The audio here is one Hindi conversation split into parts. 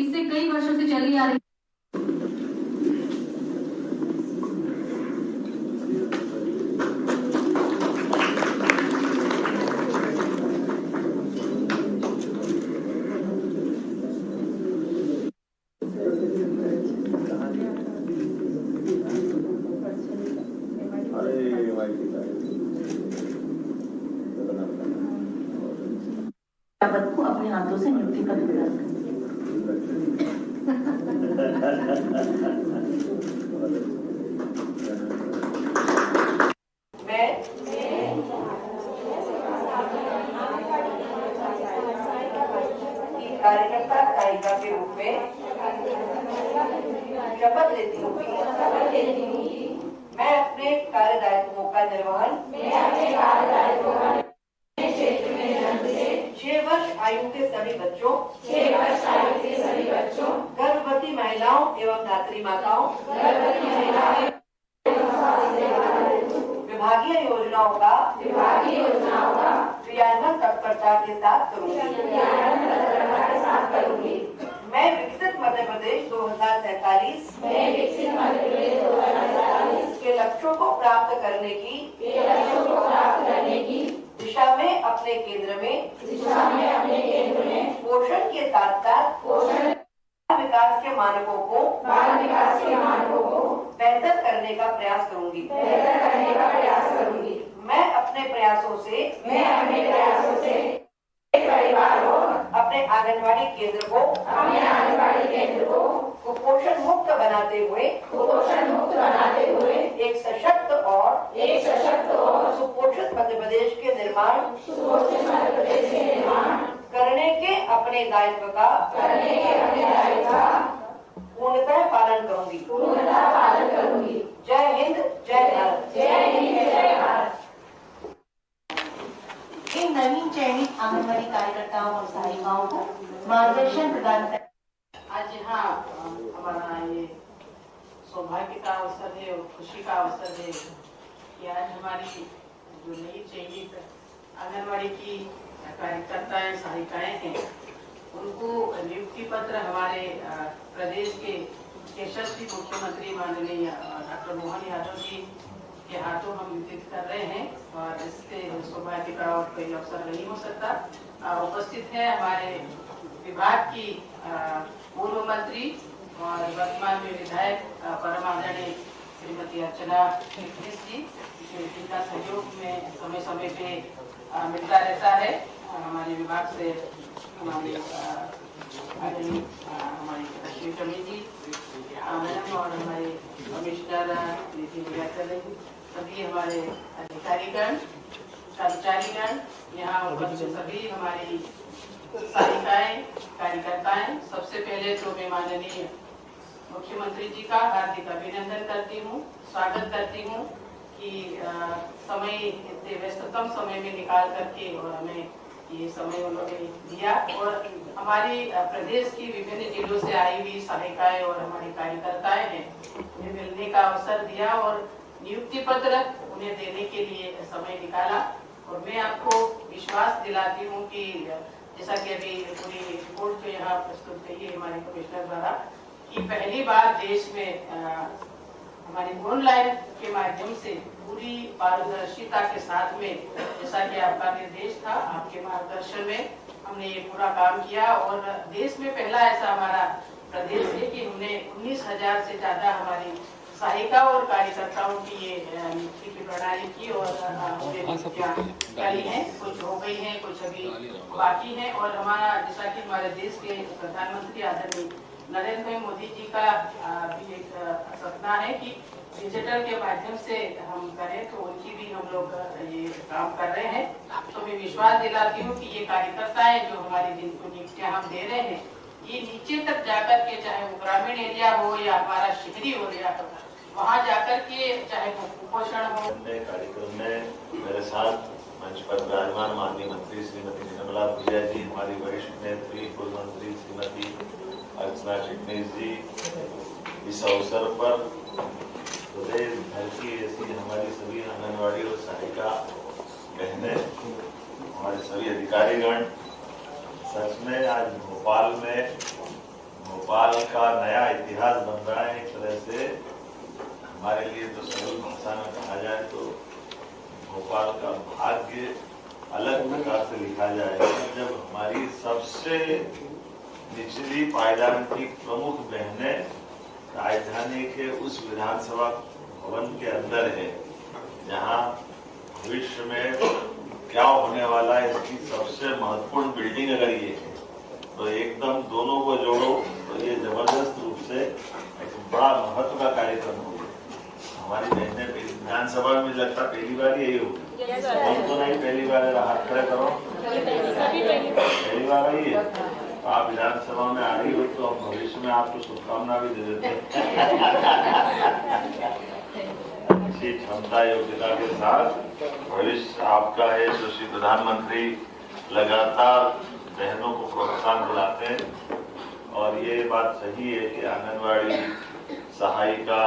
इससे कई वर्षों से चली आ रही पद को अपने हाथों से नियुक्ति पत्र प्रदान करें। कार्यकर्ता सहायिका के रूप में शपथ लेती हूँ कि मैं अपने कार्य दायित्वों का निर्वहन 6 वर्ष आयु के सभी बच्चों गर्भवती महिलाओं एवं धात्री माताओं विभागीय योजनाओं का क्रियान्वयन तत्परता के साथ करूंगी। मैं विकसित मध्य प्रदेश 2047 के लक्ष्यों को प्राप्त करने की दिशा में अपने केंद्र में पोषण के साथ साथ विकास के मानकों को बेहतर करने का प्रयास करूंगी। मैं अपने प्रयासों से परिवार को अपने आंगनवाड़ी केंद्र को कुपोषण मुक्त बनाते हुए एक सशक्त और सुपोषित मध्य प्रदेश के निर्माण करने के अपने दायित्व का पूर्णतः पालन करूंगी। जय हिंद, जय भारत। इन नवीन चयनित आंगनबाड़ी कार्यकर्ताओं और सहायिकाओं को मार्गदर्शन प्रदान कर आज यहाँ हमारा ये सौभाग्य का अवसर है और खुशी का अवसर है कि आज हमारी जो नई चयनित आंगनबाड़ी की कार्यकर्ताएं सहायिकाएं हैं उनको नियुक्ति पत्र हमारे प्रदेश के यशस्वी मुख्यमंत्री माननीय डॉक्टर मोहन यादव जी के हाथों हम वितरित कर रहे हैं और इससे सौभाग्य का और कोई अवसर नहीं हो सकता। उपस्थित है हमारे विभाग की पूर्व मंत्री और वर्तमान में विधायक परम आदरणीय श्रीमती अर्चना जी, जिनका सहयोग में समय समय पे मिलता रहता है। हमारे विभाग से हमारी लक्ष्मी कमी जी मैडम और हमारे कमिश्नर सभी हमारे अधिकारीगण कर्मचारीगण यहाँ उपस्थित सभी हमारी सहायिकाएं कार्यकर्ताएं, सबसे पहले तो मैं माननीय मुख्यमंत्री जी का हार्दिक अभिनंदन करती हूँ, स्वागत करती हूँ कि समय इतने व्यस्ततम समय में निकाल करके और हमें ये समय उन्होंने दिया और हमारी प्रदेश की विभिन्न जिलों से आई हुई सहायिकाएं और हमारी कार्यकर्ताएं हैं उन्हें मिलने का अवसर दिया और नियुक्ति पत्र उन्हें देने के लिए समय निकाला। और मैं आपको विश्वास दिलाती हूँ कि जैसा कि अभी पूरी रिपोर्ट जो यहाँ प्रस्तुत की है हमारे कमिश्नर द्वारा कि पहली बार देश में हमारी ऑनलाइन के माध्यम से पूरी पारदर्शिता के साथ में जैसा कि आपका निर्देश था, आपके मार्गदर्शन में हमने ये पूरा काम किया और देश में पहला ऐसा हमारा प्रदेश है कि हमने 19,000 से ज्यादा हमारी सहायिका और कार्यकर्ताओं की ये नियुक्ति की प्रणाली की और नियुक्तियां हैं, कुछ हो गई हैं, कुछ अभी बाकी हैं। और हमारा जैसा कि हमारे देश के प्रधानमंत्री आदरणीय नरेंद्र भाई मोदी जी का भी एक सपना है कि डिजिटल के माध्यम से हम करें, तो उनकी भी हम लोग ये काम कर रहे हैं। तो मैं विश्वास दिलाती हूँ कि ये कार्यकर्ताएं जो हमारी जिनको नियुक्तियां हम दे रहे हैं ये नीचे तक जाकर के, चाहे वो ग्रामीण एरिया हो या हमारा शहरी हो या वहाँ जाकर के, चाहे वो कुपोषण हो। कार्यक्रम में मेरे साथ मंच पर विराजमान माननीय मंत्री श्रीमती निर्मला भूरिया जी, हमारी वरिष्ठ नेत्री पूर्व मंत्री श्रीमती अर्चना चिटनीस जी, इस अवसर पर प्रदेश भर की ऐसी हमारी सभी आंगनवाड़ी और सहायिका बहनें, हमारे सभी अधिकारीगण, सच में आज भोपाल में भोपाल का नया इतिहास बन रहा है। एक तरह से हमारे लिए तो सरल भाषा में कहा जाए तो भोपाल का भाग्य अलग प्रकार से लिखा जाएगा जब हमारी सबसे निचली पायदान की प्रमुख बहनें राजधानी के उस विधानसभा भवन के अंदर है जहां भविष्य में क्या होने वाला है इसकी सबसे महत्वपूर्ण बिल्डिंग अगर ये है तो एकदम दोनों को जोड़ो तो ये जबरदस्त रूप से एक बड़ा महत्व का कार्यक्रम होगा। हमारी बहनें विधानसभा में लगता पहली बार यही होगी। हम तो नहीं पहली बार है, हाथ खड़े करो। पहली बार आई है तो आप विधानसभा में आ रही हो तो हम भविष्य में आपको शुभकामना भी दे देते हैं। अच्छी क्षमता योग्यता के साथ भविष्य आपका है। जो श्री प्रधानमंत्री लगातार बहनों को प्रोत्साहन दिलाते हैं और ये बात सही है कि आंगनवाड़ी सहायिका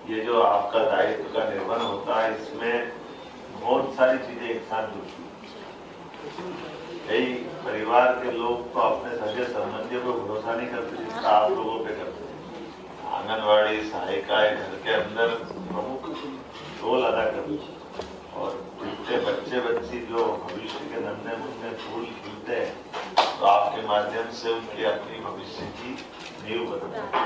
ये जो आपका दायित्व का निर्वहन होता है इसमें बहुत सारी चीजें एक साथ जुड़ती हैं। कई परिवार के लोग तो अपने सगे संबंधियों पर भरोसा नहीं करते जिसका आप लोगों पे करते हैं। आंगनवाड़ी सहायिकाएं घर के अंदर प्रमुख रोल अदा करती है और जितने बच्चे बच्ची जो भविष्य के नन्हे मुन्ने फूल खिलते हैं तो आपके माध्यम से उनकी अपनी भविष्य की नींव बनती है।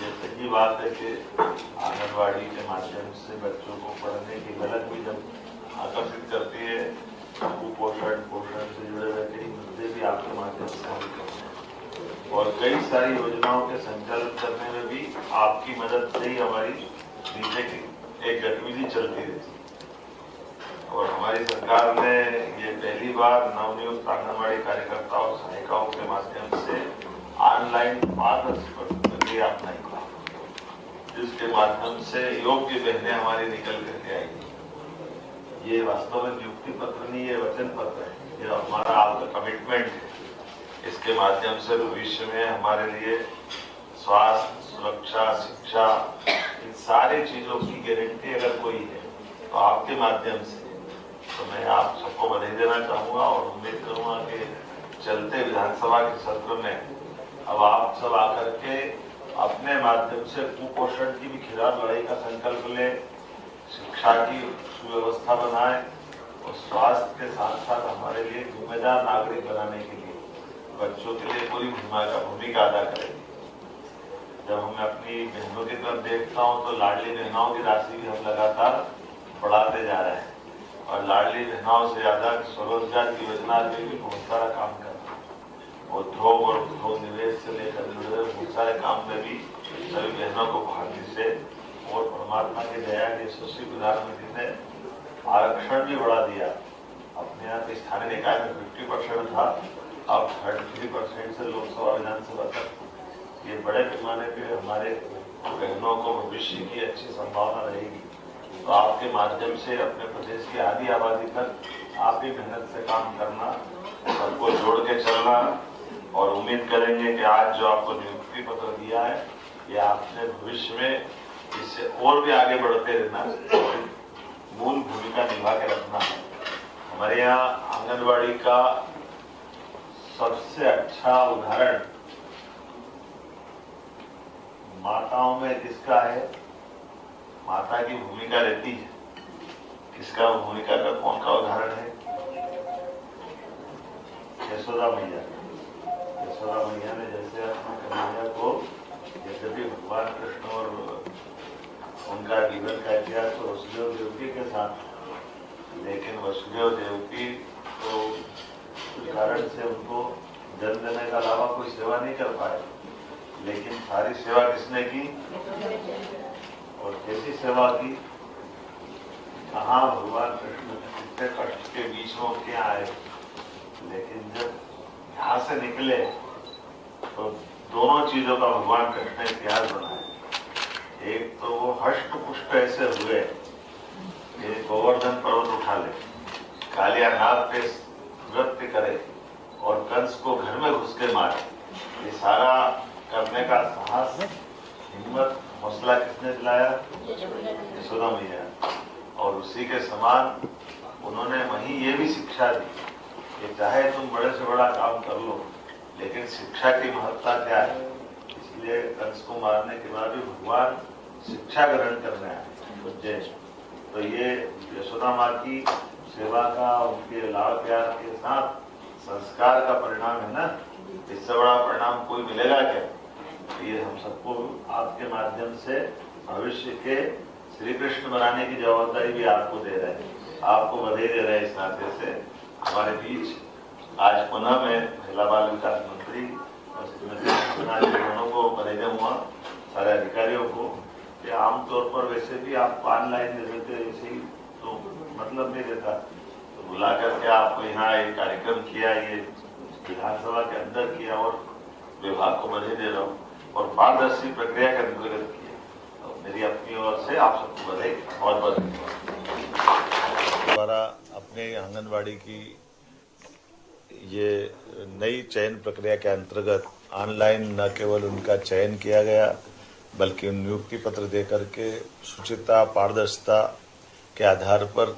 ये सही बात है कि आंगनवाड़ी के माध्यम से बच्चों को पढ़ने की गलत भी जब आकर्षित करती है कुपोषण पोषण से जुड़े हुए कई मुद्दे भी आपके माध्यम से हल करते हैं और कई सारी योजनाओं के संचालन करने में भी आपकी मदद से ही हमारी नीचे की एक गतिविधि चलती रहती है। और हमारी सरकार ने ये पहली बार नवनियुक्त आंगनवाड़ी कार्यकर्ताओं और सहायिकाओं के माध्यम से ऑनलाइन पारदर्शी प्रक्रिया अपनाई जिसके माध्यम से योग्य बहनें हमारी निकल करके आएंगी। ये वास्तव में नियुक्ति पत्र नहीं, ये वचन पत्र है, ये हमारा आपका कमिटमेंट है। इसके माध्यम से भविष्य में हमारे लिए स्वास्थ्य सुरक्षा शिक्षा इन सारी चीजों की गारंटी अगर कोई है तो आपके माध्यम से तो मैं आप सबको बधाई देना चाहूंगा और उम्मीद करूंगा कि चलते विधानसभा के सत्र में अब आप सब आकर के अपने माध्यम से कुपोषण की भी खिलाफ लड़ाई का संकल्प लें, शिक्षा की सुव्यवस्था बनाएं और स्वास्थ्य के साथ साथ हमारे लिए जिम्मेदार नागरिक बनाने के लिए बच्चों के लिए पूरी भूमिका अदा करें। जब हम अपनी बहनों की तरफ देखता हूँ तो लाडली बहनाओं की राशि भी हम लगातार बढ़ाते जा रहे हैं और लाडली बहनाओं से ज्यादा स्वरोजगार की योजना में भी बहुत सारा काम कर रहे हैं। उद्योग और उद्योग निवेश से लेकर जुड़े हुए बहुत सारे काम में भी सभी बहनों को भाग्य से और परमात्मा की दया के यशस्वी प्रधानमंत्री ने आरक्षण भी बढ़ा दिया। अपने यहाँ के स्थानीय निकाय में 50% था, अब 33% से लोकसभा विधानसभा तक ये बड़े पैमाने पे हमारे बहनों को भविष्य की अच्छी संभावना रहेगी। तो आपके माध्यम से अपने प्रदेश की आधी आबादी तक आप ही मेहनत से काम करना, सबको जोड़ के चलना और उम्मीद करेंगे कि आज जो आपको नियुक्ति पत्र दिया है ये आपने भविष्य में इससे और भी आगे बढ़ते रहना, मूल भूमिका निभा के रखना। हमारे यहाँ आंगनवाड़ी का सबसे अच्छा उदाहरण माताओं में किसका है, माता की भूमिका रहती है, किसका भूमिका का कौन का उदाहरण है? यशोदा मैया। यशोदा मैया ने जैसे अपने कन्हैया को यद्यपि भगवान कृष्ण और उनका जीवन का इतिहास तो वसुदेव देवकी के साथ, लेकिन वसुदेव देवकी तो कुछ कारण से उनको जन्म देने के अलावा कोई सेवा नहीं कर पाए, लेकिन सारी सेवा किसने की और कैसी सेवा की? कहाँ भगवान कृष्ण कितने कष्ट के बीच में क्या आए, लेकिन जब यहाँ से निकले तो दोनों चीजों का भगवान कृष्ण ने इतिहास बनाया। एक तो वो हष्ट पुष्ट ऐसे हुए कि गोवर्धन पर्वत उठा ले, कालिया नाग पे नृत्य करे और कंस को घर में घुस के मारे। ये सारा करने का साहस हिम्मत हौसला किसने दिलाया? यशोदा मैया। और उसी के समान उन्होंने वहीं ये भी शिक्षा दी कि चाहे तुम बड़े से बड़ा काम कर लो, लेकिन शिक्षा की महत्ता क्या है इसलिए कंस को मारने के बाद भी भगवान शिक्षा ग्रहण करने आए उज्जैन। तो ये यशोदा माँ की सेवा का, उनके लाड़ प्यार के साथ संस्कार का परिणाम है ना। इससे बड़ा परिणाम कोई मिलेगा क्या? ये हम सबको आपके माध्यम से भविष्य के श्री कृष्ण बनाने की जवाबदारी भी आपको दे रहे हैं, आपको बधाई दे रहे हैं। इस नाते से हमारे बीच आज पुनः मैं महिला बाल विकास मंत्री और श्रीमती दोनों को बधाई दूंगा, सारे अधिकारियों को। कि आमतौर पर वैसे भी आपको ऑनलाइन दे देते, ऐसे ही तो मतलब नहीं देता, तो बुला करके आपको यहाँ एक कार्यक्रम किया, ये विधानसभा के अंदर किया और विभाग को बधाई दे रहा हूँ और पारदर्शी प्रक्रिया के अंतर्गत किया। तो मेरी अपनी ओर से आप सबको बधाई, बहुत बहुत धन्यवाद। द्वारा अपने आंगनबाड़ी की ये नई चयन प्रक्रिया के अंतर्गत ऑनलाइन न केवल उनका चयन किया गया बल्कि नियुक्ति पत्र देकर के शुचिता पारदर्शिता के आधार पर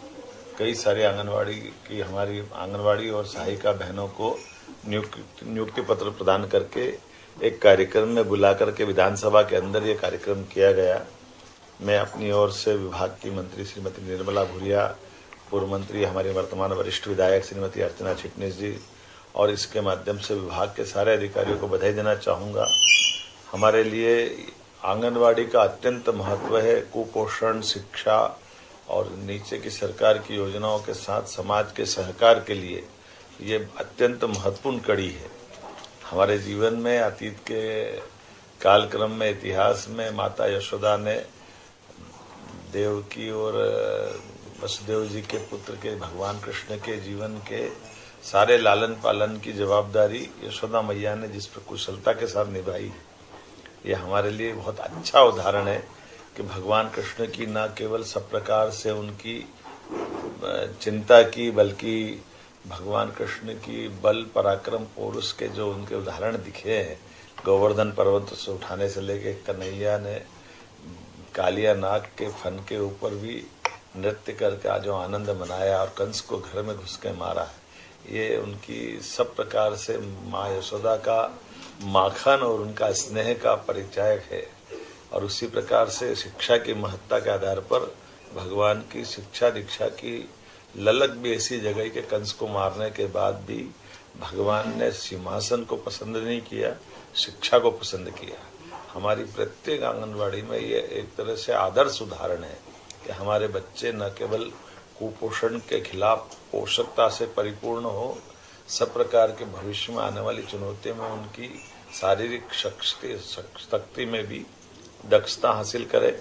कई सारे आंगनवाड़ी की हमारी आंगनवाड़ी और सहायिका बहनों को नियुक्ति पत्र प्रदान करके एक कार्यक्रम में बुला करके विधानसभा के अंदर ये कार्यक्रम किया गया। मैं अपनी ओर से विभाग की मंत्री श्रीमती निर्मला भूरिया, पूर्व मंत्री हमारे वर्तमान वरिष्ठ विधायक श्रीमती अर्चना चिटनीस जी और इसके माध्यम से विभाग के सारे अधिकारियों को बधाई देना चाहूँगा। हमारे लिए आंगनवाड़ी का अत्यंत महत्व है। कुपोषण, शिक्षा और नीचे की सरकार की योजनाओं के साथ समाज के सहकार के लिए ये अत्यंत महत्वपूर्ण कड़ी है। हमारे जीवन में अतीत के कालक्रम में, इतिहास में माता यशोदा ने देवकी और वसुदेव जी के पुत्र के भगवान कृष्ण के जीवन के सारे लालन पालन की जवाबदारी यशोदा मैया ने जिस पर कुशलता के साथ निभाई, ये हमारे लिए बहुत अच्छा उदाहरण है कि भगवान कृष्ण की न केवल सब प्रकार से उनकी चिंता की बल्कि भगवान कृष्ण की बल पराक्रम पौरुष के जो उनके उदाहरण दिखे हैं, गोवर्धन पर्वत से उठाने से लेके कन्हैया ने कालिया नाग के फन के ऊपर भी नृत्य करके जो आनंद मनाया और कंस को घर में घुस के मारा है, ये उनकी सब प्रकार से माँ यशोदा का माखन और उनका स्नेह का परिचायक है। और उसी प्रकार से शिक्षा की महत्ता के आधार पर भगवान की शिक्षा दीक्षा की ललक भी ऐसी जगह कि कंस को मारने के बाद भी भगवान ने सिंहासन को पसंद नहीं किया, शिक्षा को पसंद किया। हमारी प्रत्येक आंगनवाड़ी में ये एक तरह से आदर्श उदाहरण है कि हमारे बच्चे न केवल कुपोषण के खिलाफ पोषकता से परिपूर्ण हो, सब प्रकार के भविष्य में आने वाली चुनौतियों में उनकी शारीरिक शक्ति में भी दक्षता हासिल करे,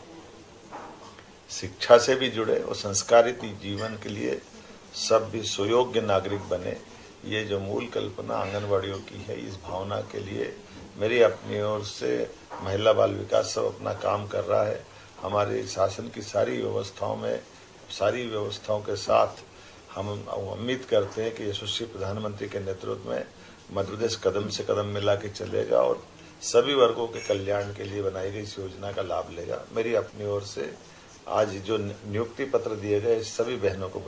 शिक्षा से भी जुड़े और संस्कारित जीवन के लिए सब भी सुयोग्य नागरिक बने। ये जो मूल कल्पना आंगनवाड़ियों की है, इस भावना के लिए मेरी अपनी ओर से महिला बाल विकास सब अपना काम कर रहा है। हमारे शासन की सारी व्यवस्थाओं के साथ हम उम्मीद करते हैं कि यशस्वी प्रधानमंत्री के नेतृत्व में मध्य प्रदेश कदम से कदम मिला के चलेगा और सभी वर्गों के कल्याण के लिए बनाई गई इस योजना का लाभ लेगा। मेरी अपनी ओर से आज जो नियुक्ति पत्र दिए गए सभी बहनों को